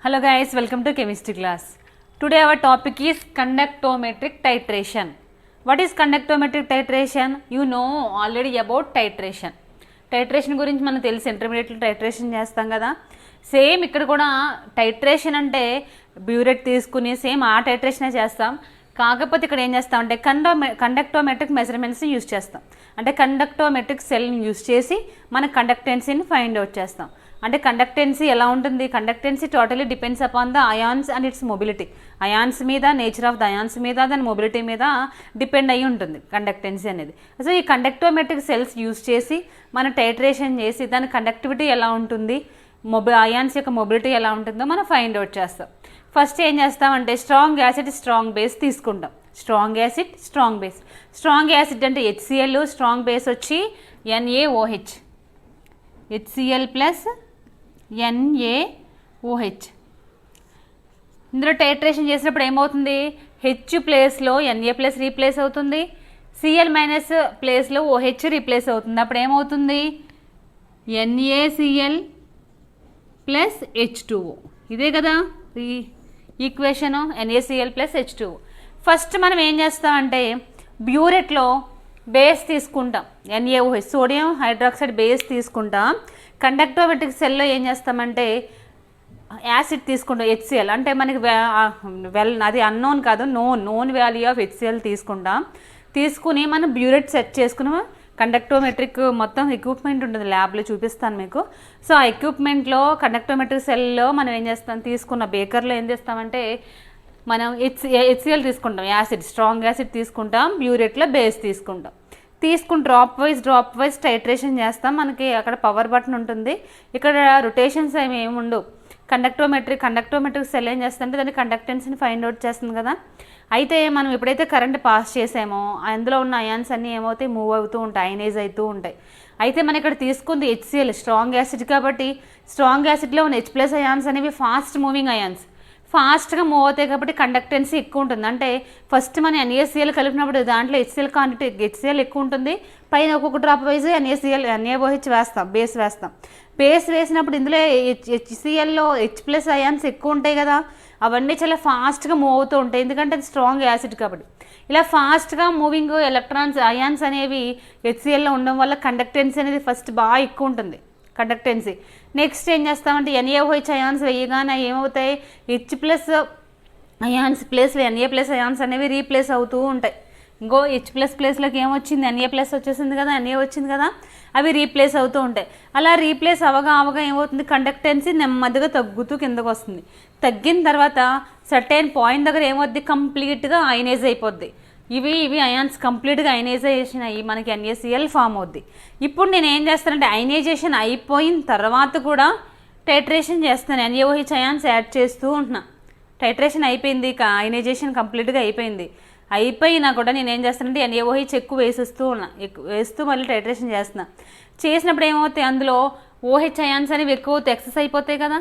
Hello guys, welcome to chemistry class. Today our topic is conductometric titration. What is conductometric titration? You know already about titration. Titration గురించి మనకు తెలుసు, ఇంటర్మీడియట్లో titration చేస్తాం కదా. Same ఇక్కడ కూడా టైట్రేషన్ అంటే బ్యూరెట్ తీసుకుని సేమ్ ఆ టైట్రేషనే చేస్తాం. కాకపోతే ఇక్కడ ఏం చేస్తాం అంటే కండక్టోమెట్రిక్ మెజర్మెంట్స్ని యూజ్ చేస్తాం. అంటే కండక్టోమెట్రిక్ సెల్ని యూజ్ చేసి మన కండక్టెన్సీని ఫైండ్ అవుట్ చేస్తాం. అంటే కండక్టెన్సీ ఎలా ఉంటుంది? కండక్టెన్సీ totally depends upon the ions and it's mobility. Ions మీద, నేచర్ ఆఫ్ ద అయాన్స్ మీద, దాని మొబిలిటీ మీద డిపెండ్ అయ్యి ఉంటుంది కండక్టెన్సీ అనేది. సో ఈ కండక్టోమెట్రిక్ సెల్స్ యూజ్ చేసి మనం టైట్రేషన్ చేసి దాని కండక్టివిటీ ఎలా ఉంటుంది, అయాన్స్ యొక్క మొబిలిటీ ఎలా ఉంటుందో మనం ఫైండ్ అవుట్ చేస్తాం. ఫస్ట్ ఏం చేస్తామంటే స్ట్రాంగ్ యాసిడ్, స్ట్రాంగ్ బేస్ తీసుకుంటాం. Strong acid, strong base. Strong acid అంటే HCl, స్ట్రాంగ్ బేస్ వచ్చి NaOH. HCl plus NaOH. ఇందులో టైట్రేషన్ చేసినప్పుడు ఏమవుతుంది? H ప్లేస్లో Na ప్లస్ రీప్లేస్ అవుతుంది, Cl మైనస్ ప్లేస్లో OH రీప్లేస్ అవుతుంది. అప్పుడు ఏమవుతుంది? NaCl plus H2O. ఇదే కదా ఈ equation, NaCl plus H2O. First మనం ఏం చేస్తామంటే బ్యూరెట్లో బేస్ తీసుకుంటాం, NaOH, సోడియం హైడ్రాక్సైడ్ బేస్ తీసుకుంటాం. కండక్టోమెట్రిక్ సెల్లో ఏం చేస్తామంటే యాసిడ్ తీసుకుంటాం, HCl. అంటే మనకి అది అన్నోన్ కాదు, నోన్ వాల్యూ ఆఫ్ HCl తీసుకుంటాం. తీసుకుని మనం బ్యూరెట్ సెట్ చేసుకుని కండక్టోమెట్రిక్ మొత్తం ఎక్విప్మెంట్ ఉంటుంది, ల్యాబ్లో చూపిస్తాను మీకు. సో ఆ ఎక్విప్మెంట్లో కండక్టోమెట్రిక్ సెల్లో మనం ఏం చేస్తాం, తీసుకున్న బేకర్లో ఏం చేస్తామంటే మనం HCl తీసుకుంటాం, యాసిడ్, స్ట్రాంగ్ యాసిడ్ తీసుకుంటాం, బ్యూరెట్లో బేస్ తీసుకుంటాం. తీసుకుని డ్రాప్ వైజ్ టైట్రేషన్ చేస్తాం. మనకి అక్కడ పవర్ బటన్ ఉంటుంది, ఇక్కడ రొటేషన్స్ ఏమి ఉండవు. కండక్టోమెట్రిక్ సెల్ ఏం చేస్తుందంటే దాని కండక్టెన్స్ని ఫైండ్ అవుట్ చేస్తుంది కదా. అయితే మనం ఎప్పుడైతే కరెంట్ పాస్ చేసామో అందులో ఉన్న అయాన్స్ అన్నీ ఏమవుతాయి, మూవ్ అవుతూ ఉంటాయి, అయనైజ్ అవుతూ ఉంటాయి. అయితే మనం ఇక్కడ తీసుకుంది HCl, స్ట్రాంగ్ యాసిడ్ కాబట్టి స్ట్రాంగ్ యాసిడ్లో ఉన్న H+ అయాన్స్ అనేవి ఫాస్ట్ మూవింగ్ అయాన్స్, ఫాస్ట్గా మూవ్ అవుతాయి కాబట్టి కండక్టెన్సీ ఎక్కువ ఉంటుంది. అంటే ఫస్ట్ మనం NaCl కలిపినప్పుడు దాంట్లో HCl క్వాంటిటీ, HCl ఎక్కువ ఉంటుంది, పైన ఒక్కొక్క డ్రాప్ వైజ్ NaOH వేస్తాం, బేస్ వేస్తాం. బేస్ వేసినప్పుడు ఇందులో HClలో H+ అయాన్స్ ఎక్కువ ఉంటాయి కదా, అవన్నీ చాలా ఫాస్ట్గా మూవ్ అవుతూ ఉంటాయి, ఎందుకంటే అది స్ట్రాంగ్ యాసిడ్ కాబట్టి. ఇలా ఫాస్ట్గా మూవింగ్ ఎలక్ట్రాన్స్, అయాన్స్ అనేవి HClలో ఉండడం వల్ల కండక్టెన్సీ అనేది ఫస్ట్ బాగా ఎక్కువ ఉంటుంది కండక్టెన్సీ. నెక్స్ట్ ఏం చేస్తామంటే NaOH అయాన్స్ వేయగానే ఏమవుతాయి, H+ అయాన్స్ ప్లేస్లో Na+ అయాన్స్ అనేవి రీప్లేస్ అవుతూ ఉంటాయి. ఇంకో H+ ప్లేస్లోకి ఏమొచ్చింది, Na+ వచ్చేసింది కదా, Na వచ్చింది కదా, అవి రీప్లేస్ అవుతూ ఉంటాయి. అలా రీప్లేస్ అవగా ఏమవుతుంది, కండక్టెన్సీ నెమ్మదిగా తగ్గుతూ కిందకు వస్తుంది. తగ్గిన తర్వాత సర్టెన్ పాయింట్ దగ్గర ఏమవుద్ది, కంప్లీట్గా అయనైజ్ అయిపోద్ది. ఇవి అయాన్స్ కంప్లీట్గా అయనైజేషన్ అయ్యి మనకి NaCl ఫామ్ అవుద్ది. ఇప్పుడు నేను ఏం చేస్తానంటే అయనైజేషన్ అయిపోయిన తర్వాత కూడా టైట్రేషన్ చేస్తాను, NaOH అయాన్స్ యాడ్ చేస్తూ ఉంటున్నా. టైట్రేషన్ అయిపోయింది, అయనైజేషన్ కంప్లీట్గా అయిపోయినా కూడా నేను ఏం చేస్తానంటే NaOH ఎక్కువ వేస్తూ మళ్ళీ టైట్రేషన్ చేస్తున్నా. చేసినప్పుడు ఏమవుతాయి, అందులో OH అయాన్స్ అనేవి ఎక్కువ ఎక్సెస్ అయిపోతాయి కదా,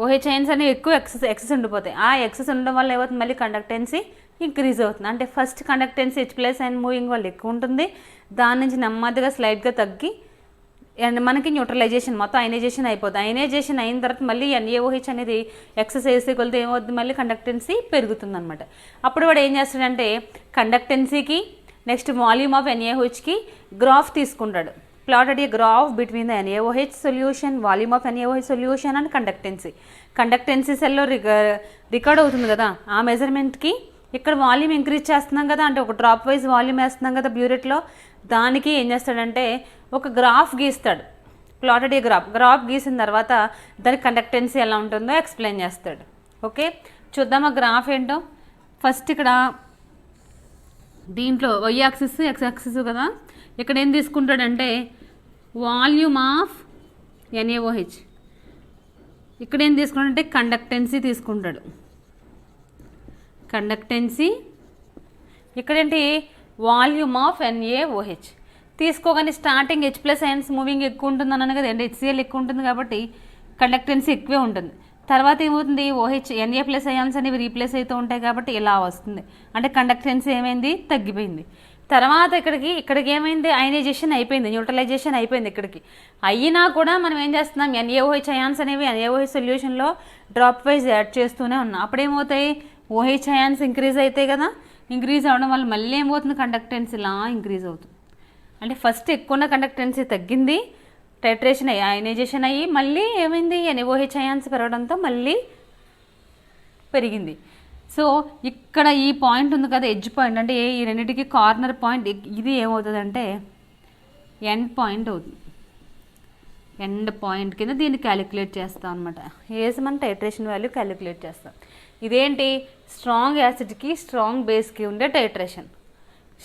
OH అయాన్స్ అనేవి ఎక్కువ ఎక్సెస్ ఉండిపోతాయి. ఆ ఎక్సెస్ ఉండడం వల్ల ఏమవుతుంది, మళ్ళీ కండక్టెన్సీ ఇంక్రీజ్ అవుతుంది. అంటే ఫస్ట్ కండక్టెన్సీ H+ అండ్ మూవింగ్ వల్ల ఎక్కువ ఉంటుంది, దాని నుంచి నెమ్మదిగా స్లైడ్గా తగ్గి అండ్ మనకి న్యూట్రలైజేషన్ మొత్తం అయనైజేషన్ అయిపోతుంది. అయనైజేషన్ అయిన తర్వాత మళ్ళీ NaOH అనేది ఎక్సర్సైజ్ కొలితే ఏమవుతుంది, మళ్ళీ కండక్టెన్సీ పెరుగుతుంది అనమాట. అప్పుడు వాడు ఏం చేస్తాడంటే కండక్టెన్సీకి నెక్స్ట్ వాల్యూమ్ ఆఫ్ NaOHకి గ్రాఫ్ తీసుకుంటాడు. Plotted A graph between the NaOH solution, volume of NaOH solution and కండక్టెన్సీ సెల్లో రికార్డ్ అవుతుంది కదా. ఆ మెజర్మెంట్కి ఇక్కడ వాల్యూమ్ ఇంక్రీజ్ చేస్తున్నాం కదా, అంటే ఒక డ్రాప్ వైజ్ వాల్యూమ్ వేస్తున్నాం కదా బ్యూరెట్లో, దానికి ఏం చేస్తాడంటే ఒక గ్రాఫ్ గీస్తాడు, ప్లాటెడ్ ఏ గ్రాఫ్ గీసిన తర్వాత దాని కండక్టెన్సీ ఎలా ఉంటుందో ఎక్స్ప్లెయిన్ చేస్తాడు. ఓకే, చూద్దాం ఆ గ్రాఫ్ ఏంటో. ఫస్ట్ ఇక్కడ దీంట్లో Y యాక్సిస్, X యాక్సిస్ కదా, ఇక్కడ ఏం తీసుకుంటాడంటే వాల్యూమ్ ఆఫ్ NaOH, ఇక్కడ ఏం తీసుకుంటాడంటే కండక్టెన్సీ తీసుకుంటాడు. కండక్టెన్సీ ఇక్కడేంటి వాల్యూమ్ ఆఫ్ NaOH తీసుకోగానే స్టార్టింగ్ H+ అయాన్స్ మూవింగ్ ఎక్కువ ఉంటుంది అన్నాను కదా, HCl ఎక్కువ ఉంటుంది కాబట్టి కండక్టెన్సీ ఎక్కువే ఉంటుంది. తర్వాత ఏమవుతుంది, Na+ అయాన్స్ అనేవి రీప్లేస్ అవుతూ ఉంటాయి కాబట్టి ఇలా వస్తుంది, అంటే కండక్టెన్సీ ఏమైంది, తగ్గిపోయింది. తర్వాత ఇక్కడికి ఏమైంది, అయనైజేషన్ అయిపోయింది, న్యూట్రలైజేషన్ అయిపోయింది. ఇక్కడికి అయినా కూడా మనం ఏం చేస్తున్నాం, NaOH అయాన్స్ అనేవి NaOH సొల్యూషన్లో డ్రాప్ వైజ్ యాడ్ చేస్తూనే ఉన్నాం. అప్పుడేమవుతాయి, OH అయాన్స్ ఇంక్రీజ్ అవుతాయి కదా, ఇంక్రీజ్ అవడం వల్ల మళ్ళీ ఏమవుతుంది, కండక్టెన్సీ ఇలా ఇంక్రీజ్ అవుతుంది. అంటే ఫస్ట్ ఎక్కువ ఉన్న కండక్టెన్సీ తగ్గింది, టైట్రేషన్ అయ్యి అయనైజేషన్ అయ్యి మళ్ళీ ఏమైంది, NaOH అయాన్స్ పెరగడంతో మళ్ళీ పెరిగింది. సో ఇక్కడ ఈ పాయింట్ ఉంది కదా, ఎడ్జ్ పాయింట్, అంటే ఈ రెండింటికి కార్నర్ పాయింట్, ఇది ఏమవుతుంది అంటే ఎండ్ పాయింట్ అవుతుంది. ఎండ్ పాయింట్ కింద దీన్ని క్యాలిక్యులేట్ చేస్తాం అనమాట. వేసి మనం టైట్రేషన్ వాల్యూ క్యాలిక్యులేట్ చేస్తాం. ఇదేంటి, స్ట్రాంగ్ యాసిడ్కి స్ట్రాంగ్ బేస్కి ఉండే titration.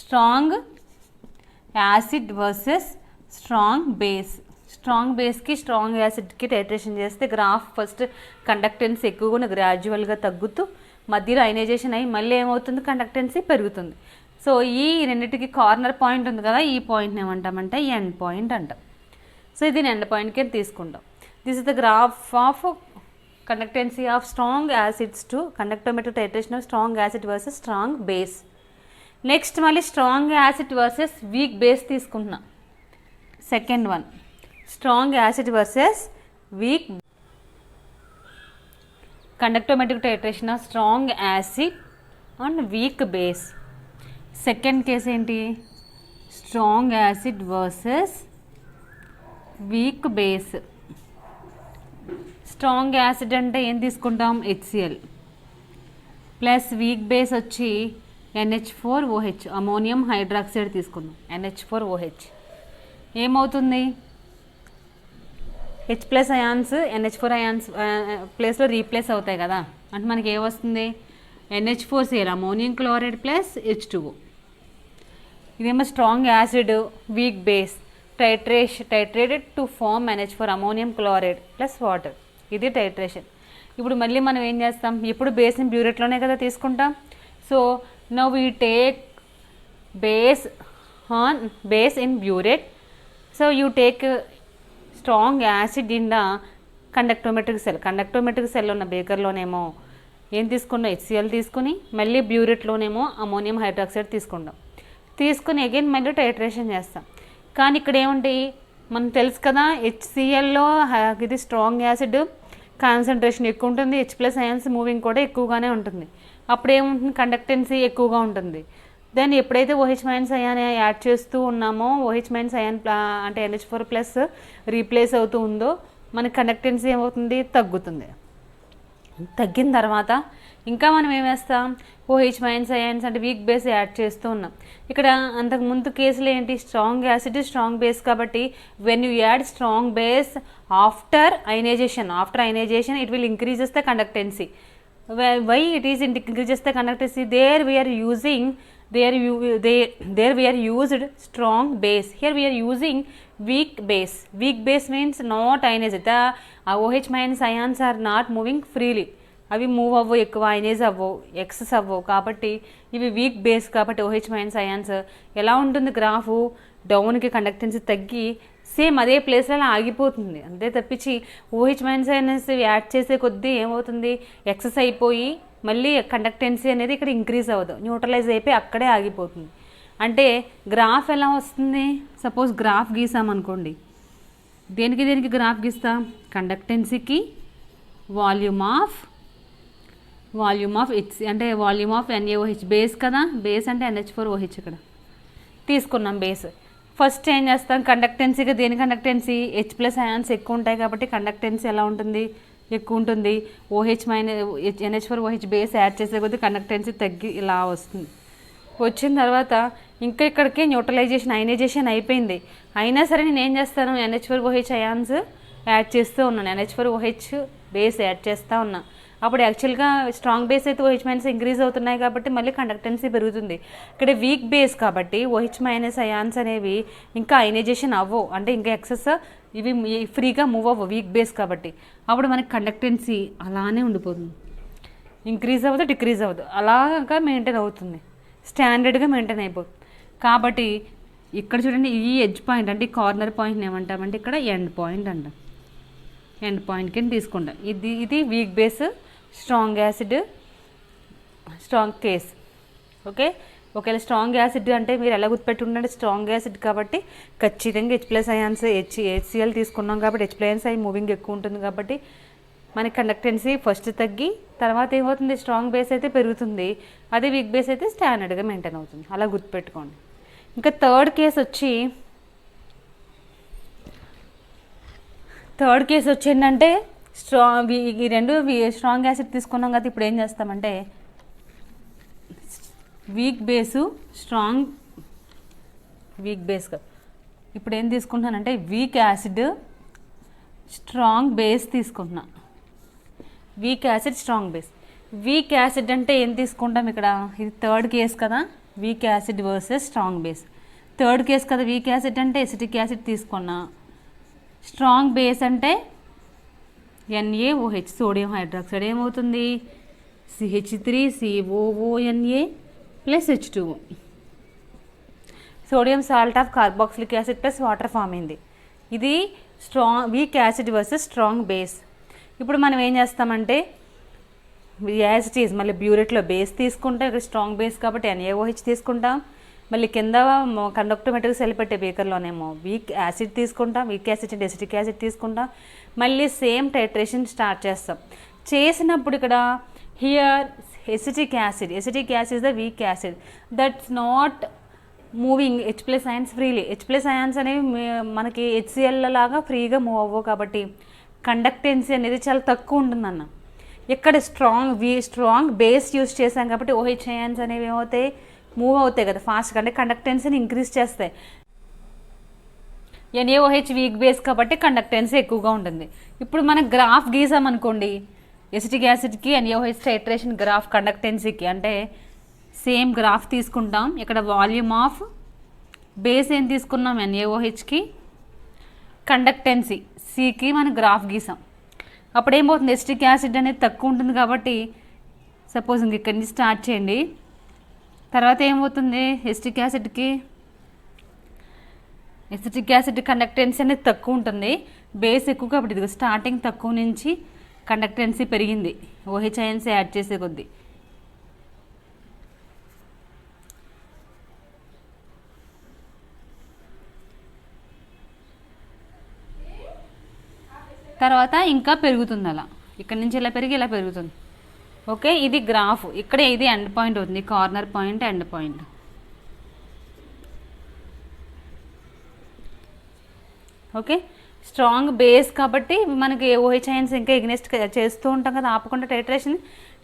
Strong acid versus strong base. Strong బేస్కి స్ట్రాంగ్ యాసిడ్కి టైట్రేషన్ చేస్తే గ్రాఫ్ ఫస్ట్ కండక్టెన్సీ ఎక్కువగా గ్రాడ్యువల్గా తగ్గుతూ మధ్యలో అయనైజేషన్ అయ్యి మళ్ళీ ఏమవుతుంది, కండక్టెన్సీ పెరుగుతుంది. సో ఈ రెండింటికి కార్నర్ పాయింట్ ఉంది కదా, ఈ పాయింట్ని ఏమంటామంటే ఎండ్ పాయింట్ అంటాం. సో ఇది ఎండ్ పాయింట్కి తీసుకుంటాం. This is the graph of conductance of strong acids to conductometric titration of strong acid versus strong base. Next మళ్ళీ strong acid versus weak base తీసుకుంటున్నాం. Second one, strong acid versus weak conductometric titration of strong acid and weak base. Second case ఏంటి, strong acid versus weak base. Strong acid అంటే ఏం తీసుకుంటాం, HCl plus weak base వచ్చి NH4OH, ammonium hydroxide తీసుకుందాం, NH4OH. ఏమవుతుంది, H+ ions NH4 ions ప్లేస్లో replace అవుతాయి కదా, అంటే మనకి ఏమొస్తుంది, NH4Cl, ammonium chloride plus H2O. ఇదేమో strong acid weak base, titrated to form NH4, ammonium chloride plus water. ఇది టైట్రేషన్. ఇప్పుడు మళ్ళీ మనం ఏం చేస్తాం, ఇప్పుడు బేస్ని బ్యూరేట్లోనే కదా తీసుకుంటాం. So now we take base in burette. So you take strong acid in the conductometric cell ఉన్న బేకర్లోనేమో ఏం తీసుకున్నాం, HCl తీసుకుని మళ్ళీ బ్యూరేట్లోనేమో అమోనియం హైడ్రాక్సైడ్ తీసుకుని అగైన్ మళ్ళీ టైట్రేషన్ చేస్తాం. కానీ ఇక్కడ ఏముంటాయి, మనకు తెలుసు కదా, HClలో ఇది స్ట్రాంగ్ యాసిడ్ కాన్సన్ట్రేషన్ ఎక్కువ ఉంటుంది, H+ అయాన్స్ మూవింగ్ కూడా ఎక్కువగానే ఉంటుంది. అప్పుడు ఏముంటుంది, కండక్టెన్సీ ఎక్కువగా ఉంటుంది. దెన్ ఎప్పుడైతే OH- అయాన్ యాడ్ చేస్తూ ఉన్నామో, OH- అయాన్ అంటే NH4+ రీప్లేస్ అవుతూ ఉందో మనకి కండక్టెన్సీ ఏమవుతుంది, తగ్గుతుంది. తగ్గిన తర్వాత ఇంకా మనం ఏం వేస్తాం, OH- అయాన్స్ అంటే వీక్ బేస్ యాడ్ చేస్తూ ఉన్నాం. ఇక్కడ అంతకు ముందు కేసులో ఏంటి, స్ట్రాంగ్ యాసిడ్ స్ట్రాంగ్ బేస్ కాబట్టి when you add strong base after ionization it will increases the conductance. Why it is increases the conductance, there we are used strong base, here we are using weak base. Weak base means not ionized, the OH- ions are not moving freely, అవి move అవ్వవు, ఎక్కువ ionise అవ్వవు, excess అవ్వవు. కాబట్టి ఇవి week base కాబట్టి OH- ions ఎలా ఉంటుంది, గ్రాఫు డౌన్కి కండక్టెన్సీ తగ్గి సేమ్ అదే ప్లేస్లో ఆగిపోతుంది. అంతే తప్పించి OH- అయాన్స్ యాడ్ చేసే కొద్దీ ఏమవుతుంది, ఎక్సెస్ అయిపోయి మళ్ళీ కండక్టెన్సీ అనేది ఇక్కడ ఇంక్రీజ్ అవ్వదు, న్యూట్రలైజ్ అయిపోయి అక్కడే ఆగిపోతుంది. అంటే గ్రాఫ్ ఎలా వస్తుంది, సపోజ్ గ్రాఫ్ గీసామనుకోండి, దేనికి గ్రాఫ్ గీస్తాం, కండక్టెన్సీకి వాల్యూమ్ ఆఫ్ H అంటే వాల్యూమ్ ఆఫ్ NaOH బేస్ కదా, బేస్ అంటే NH4OH ఇక్కడ తీసుకున్నాం బేస్. ఫస్ట్ ఏం చేస్తాం, కండక్టెన్సీగా దేని కండక్టెన్సీ, H+ అయాన్స్ ఎక్కువ ఉంటాయి కాబట్టి కండక్టెన్సీ ఎలా ఉంటుంది, ఎక్కువ ఉంటుంది. NH4OH బేస్ యాడ్ చేసే కొద్దీ కండక్టెన్సీ తగ్గి ఇలా వస్తుంది. వచ్చిన తర్వాత ఇంకా ఇక్కడికే న్యూట్రలైజేషన్ అయనైజేషన్ అయిపోయింది. అయినా సరే నేను ఏం చేస్తాను, NH4OH అయాన్స్ యాడ్ చేస్తూ ఉన్నాను, NH4OH బేస్ యాడ్ చేస్తూ ఉన్నా. అప్పుడు యాక్చువల్గా స్ట్రాంగ్ బేస్ అయితే OH- ఇంక్రీజ్ అవుతున్నాయి కాబట్టి మళ్ళీ కండక్టెన్సీ పెరుగుతుంది. ఇక్కడ వీక్ బేస్ కాబట్టి OH- అయాన్స్ అనేవి ఇంకా అయనైజేషన్ అవ్వవు, అంటే ఇంకా ఎక్సెస్ ఇవి ఫ్రీగా మూవ్ అవ్వవు వీక్ బేస్ కాబట్టి. అప్పుడు మనకి కండక్టెన్సీ అలానే ఉండిపోతుంది, ఇంక్రీజ్ అవ్వదు, డిక్రీజ్ అవ్వదు, అలాగా మెయింటైన్ అవుతుంది, స్టాండర్డ్గా మెయింటైన్ అయిపోతుంది. కాబట్టి ఇక్కడ చూడండి, ఈ ఎడ్జ్ పాయింట్ అంటే ఈ కార్నర్ పాయింట్ని ఏమంటామంటే ఇక్కడ ఎండ్ పాయింట్ అంటాం. ఎండ్ పాయింట్ కింద తీసుకుంటాం. ఇది week base strong acid strong case. Okay, ఒకవేళ స్ట్రాంగ్ యాసిడ్ అంటే మీరు ఎలా గుర్తుపెట్టుకుంటే స్ట్రాంగ్ యాసిడ్ కాబట్టి ఖచ్చితంగా H+ అయాన్స్ HCl తీసుకున్నాం కాబట్టి H+ అయాన్స్ అయి మూవింగ్ ఎక్కువ ఉంటుంది కాబట్టి మనకి కండక్టెన్సీ ఫస్ట్ తగ్గి తర్వాత ఏమవుతుంది, స్ట్రాంగ్ బేస్ అయితే పెరుగుతుంది, అదే వీక్ బేస్ అయితే స్టాండర్డ్గా మెయింటైన్ అవుతుంది. అలా గుర్తుపెట్టుకోండి. ఇంకా థర్డ్ కేసు వచ్చి ఏంటంటే ఈ రెండు స్ట్రాంగ్ యాసిడ్ తీసుకున్నాం కదా, ఇప్పుడు ఏం చేస్తామంటే వీక్ బేస్ ఇప్పుడు ఏం తీసుకుంటున్నానంటే వీక్ యాసిడ్ స్ట్రాంగ్ బేస్ తీసుకుంటున్నా. Weak acid strong base. Weak acid అంటే ఏం తీసుకుంటాం ఇక్కడ, ఇది థర్డ్ కేస్ కదా, weak acid versus strong base. Third case కదా వీక్ యాసిడ్ అంటే ఎసిటిక్ యాసిడ్ తీసుకున్నా. స్ట్రాంగ్ బేస్ అంటే NaOH సోడియం హైడ్రాక్సైడ్ ఏమవుతుంది, CH3COONA + H2O sodium salt of carboxylic acid plus water form అయింది. ఇది weak acid versus strong base. ఇప్పుడు మనం ఏం చేస్తామంటే యాజ్ ఇట్ ఈజ్ మళ్ళీ బ్యూరెట్లో బేస్ తీసుకుంటాం, ఇక్కడ స్ట్రాంగ్ బేస్ కాబట్టి NaOH తీసుకుంటాం. మళ్ళీ కింద కండక్టోమెట్రిక్ సెల్ పెట్టే బేకర్లోనేమో వీక్ యాసిడ్ తీసుకుంటాం, వీక్ యాసిడ్ అంటే ఎసిటిక్ యాసిడ్ తీసుకుంటాం. మళ్ళీ సేమ్ టైట్రేషన్ స్టార్ట్ చేస్తాం. చేసినప్పుడు ఇక్కడ here acetic acid is the weak acid that's not moving H+ ions freely. H+ ions అనేవి మనకి HCl లాగా ఫ్రీగా మూవ్ అవ్వవు కాబట్టి కండక్టెన్సీ అనేది చాలా తక్కువ ఉంటుందన్న. ఇక్కడ స్ట్రాంగ్ బేస్ యూస్ చేసాం కాబట్టి OH అయాన్స్ అనేవి ఏమవుతాయి, మూవ్ అవుతాయి కదా ఫాస్ట్గా, అంటే కండక్టెన్సీని ఇంక్రీజ్ చేస్తాయి. NaOH వీక్ బేస్ కాబట్టి కండక్టెన్సీ ఎక్కువగా ఉంటుంది. ఇప్పుడు మనం గ్రాఫ్ గీసామనుకోండి, ఎసిటిక్ యాసిడ్కి NaOH టైట్రేషన్ గ్రాఫ్ కండక్టెన్సీకి, అంటే సేమ్ గ్రాఫ్ తీసుకుంటాం. ఇక్కడ వాల్యూమ్ ఆఫ్ బేస్ ఏం తీసుకున్నాం NaOHకి, కండక్టెన్సీ Cకి మనం గ్రాఫ్ గీసాం. అప్పుడు ఏమవుతుంది, ఎసిటిక్ యాసిడ్ అనేది తక్కువ ఉంటుంది కాబట్టి సపోజ్ ఇంక ఇక్కడి నుంచి స్టార్ట్ చేయండి. తర్వాత ఏమవుతుంది, ఎసిటిక్ యాసిడ్ కండక్టెన్సీ అనేది తక్కువ ఉంటుంది, బేస్ ఎక్కువ కాబట్టి ఇది స్టార్టింగ్ తక్కువ నుంచి కండక్టెన్సీ పెరిగింది OH అయాన్స్ యాడ్ చేసే కొద్దీ. తర్వాత ఇంకా పెరుగుతుంది, అలా ఇక్కడ నుంచి ఇలా పెరిగి ఇలా పెరుగుతుంది. ఓకే, ఇది గ్రాఫ్. ఇక్కడ ఇది ఎండ్ పాయింట్ అవుతుంది, corner point end point. Okay, strong base కాబట్టి మనకి OH అయాన్స్ ఇంకా ఎగ్నెస్ట్ చేస్తూ ఉంటాం కదా, ఆపకుండా టైట్రేషన్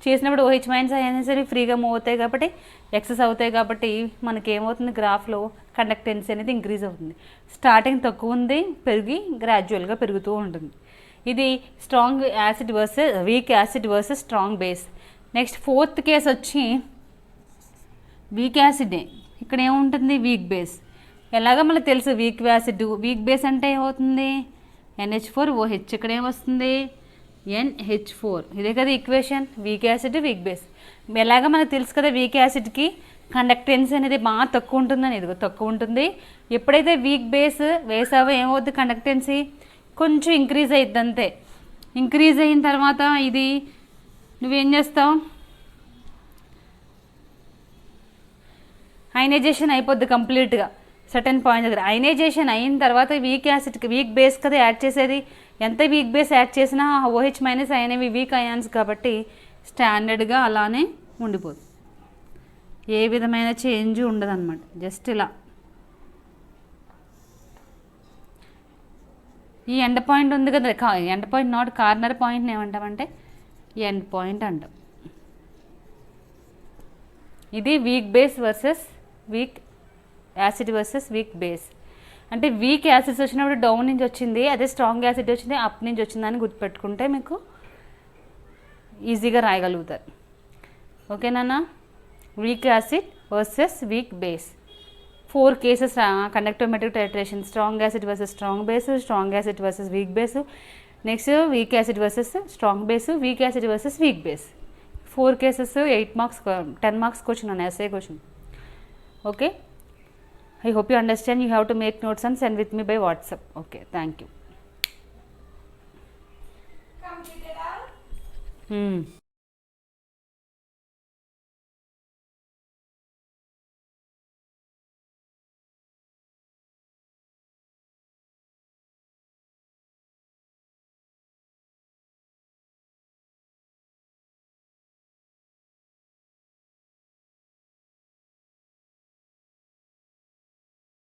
చేసినప్పుడు OH అయాన్స్ అనేవి ఫ్రీగా మూవ్ అవుతాయి కాబట్టి ఎక్సెస్ అవుతాయి కాబట్టి మనకి ఏమవుతుంది, గ్రాఫ్లో కండక్టెన్సీ అనేది ఇంక్రీజ్ అవుతుంది. స్టార్టింగ్ తక్కువ ఉంది, పెరిగి గ్రాడ్యువల్గా పెరుగుతూ ఉంటుంది. ఇది strong acid versus week acid versus strong base. Next fourth case వచ్చి వీక్ యాసిడే. ఇక్కడ ఏముంటుంది, వీక్ బేస్. ఎలాగో మనకు తెలుసు వీక్ యాసిడ్ వీక్ బేస్ అంటే ఏమవుతుంది, NH4OH. ఇక్కడ ఏమొస్తుంది, NH4. ఇదే కదా equation, weak acid weak base. ఎలాగ మనకు తెలుసు కదా వీక్ యాసిడ్కి కండక్టెన్సీ అనేది బాగా తక్కువ ఉంటుందని, ఇదిగో తక్కువ ఉంటుంది. ఎప్పుడైతే వీక్ బేస్ వేసావో ఏమవుద్ది, కండక్టెన్సీ కొంచెం ఇంక్రీజ్ అయ్యిద్ది అంతే. ఇంక్రీజ్ అయిన తర్వాత ఇది నువ్వేం చేస్తావు, అయనైజేషన్ అయిపోద్ది కంప్లీట్గా సర్టెన్ పాయింట్ దగ్గర. అయనైజేషన్ అయిన తర్వాత వీక్ బేస్ కదా యాడ్ చేసేది, ఎంత వీక్ బేస్ యాడ్ చేసినా OH- అనేవి వీక్ అయాన్స్ కాబట్టి స్టాండర్డ్గా అలానే ఉండిపోతుంది, ఏ విధమైన చేంజ్ ఉండదు అనమాట. జస్ట్ ఇలా ఈ ఎండ్ పాయింట్ ఉంది కదా, ఎండ్ పాయింట్ నాట్ కార్నర్ పాయింట్ని ఏమంటామంటే ఎండ్ పాయింట్ అంటాం. ఇది weak base versus weak acid versus weak base. అంటే వీక్ యాసిడ్స్ వచ్చినప్పుడు డౌన్ నుంచి వచ్చింది, అదే స్ట్రాంగ్ యాసిడ్ వచ్చింది అప్ నుంచి వచ్చిందని గుర్తుపెట్టుకుంటే మీకు ఈజీగా రాయగలుగుతారు. ఓకేనా, weak acid versus weak base. 4 cases conductometric titration, strong acid versus strong base, strong acid versus weak base, next weak acid versus strong base, weak acid versus weak base. 4 cases, 8 marks, 10 marks question on essay question. Okay, I hope you understand. You have to make notes and send with me by WhatsApp. Okay, thank you. Completed all?